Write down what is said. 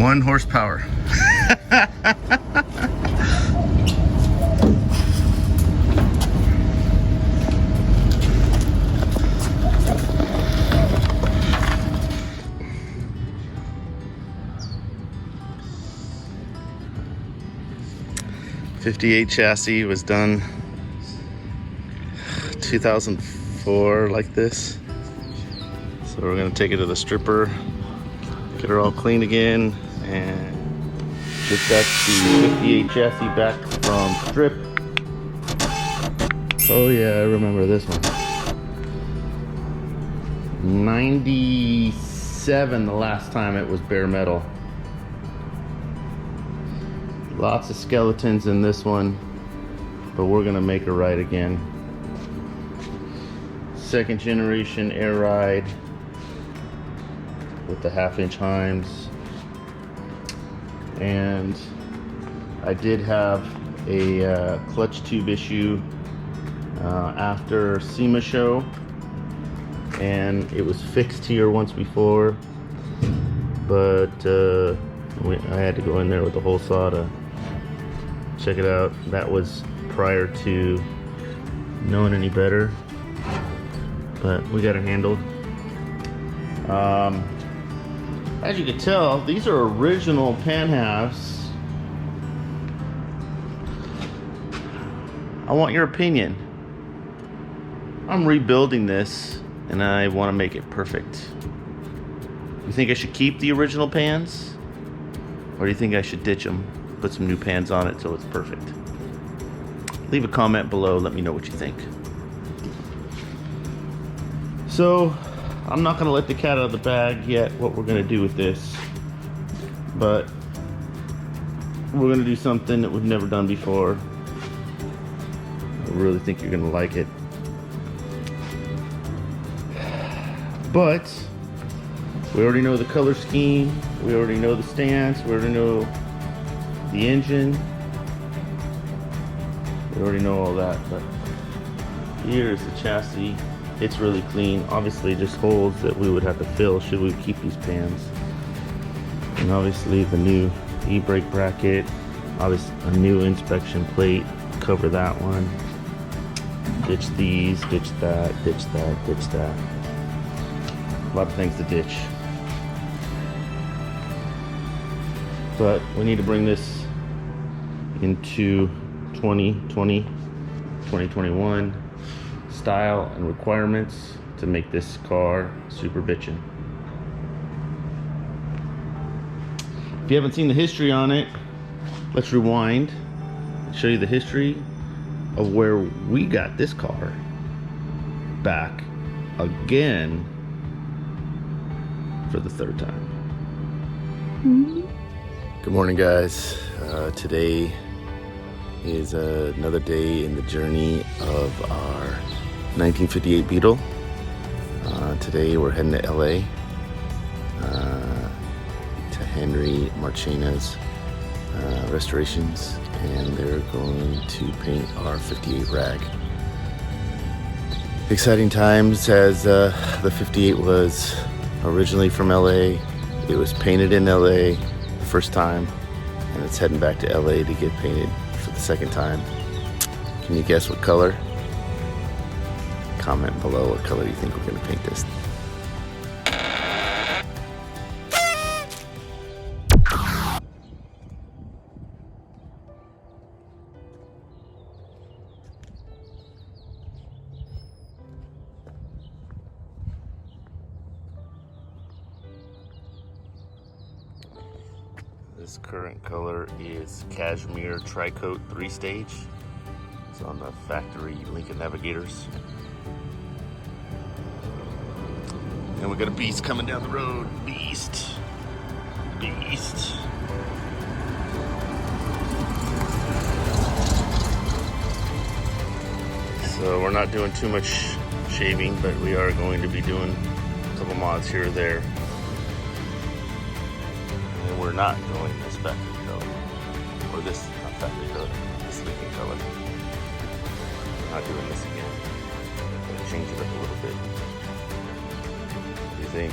1 horsepower. '58 chassis was done 2004 like this. So we're gonna take it to the stripper, get her all clean again, and get that the '58 chassis back from strip. Oh yeah, I remember this one. 97 the last time it was bare metal. Lots of skeletons in this one, but we're gonna make her right again. 2nd generation air ride with the 1/2-inch Heims. And I did have a clutch tube issue after SEMA show, and it was fixed here once before, but I had to go in there with a hole saw to check it out. That was prior to knowing any better, but we got it handled. As you can tell, these are original pan halves. I want your opinion. I'm rebuilding this and I want to make it perfect. You think I should keep the original pans? Or do you think I should ditch them, put some new pans on it so it's perfect? Leave a comment below, let me know what you think. So, I'm not going to let the cat out of the bag yet what we're going to do with this, but we're going to do something that we've never done before. I really think you're going to like it. But we already know the color scheme, we already know the stance, we already know the engine, we already know all that. But here's the chassis. It's really clean. Obviously just holes that we would have to fill should we keep these pans. And obviously the new e-brake bracket, obviously a new inspection plate, cover that one. Ditch these, ditch that, ditch that, ditch that. A lot of things to ditch. But we need to bring this into 2021 style and requirements to make this car super bitchin'. If you haven't seen the history on it, let's rewind and show you the history of where we got this car back again for the 3rd time. Good morning, guys. Today is another day in the journey of our 1958 Beetle. Today we're heading to LA to Henry Marchena's Restorations, and they're going to paint our '58 rag. Exciting times, as the '58 was originally from LA. It was painted in LA the first time, and it's heading back to LA to get painted for the 2nd time. Can you guess what color? Comment below what color you think we're going to paint this. This current color is Cashmere Tri-Coat 3-stage. It's on the factory Lincoln Navigators. And we got a beast coming down the road. Beast. Beast. So we're not doing too much shaving, but we are going to be doing a couple mods here or there. And we're not going this factory color. Or this, not factory color, this Lincoln color. We're not doing this again. I'm going to change it up a little bit. What do you think?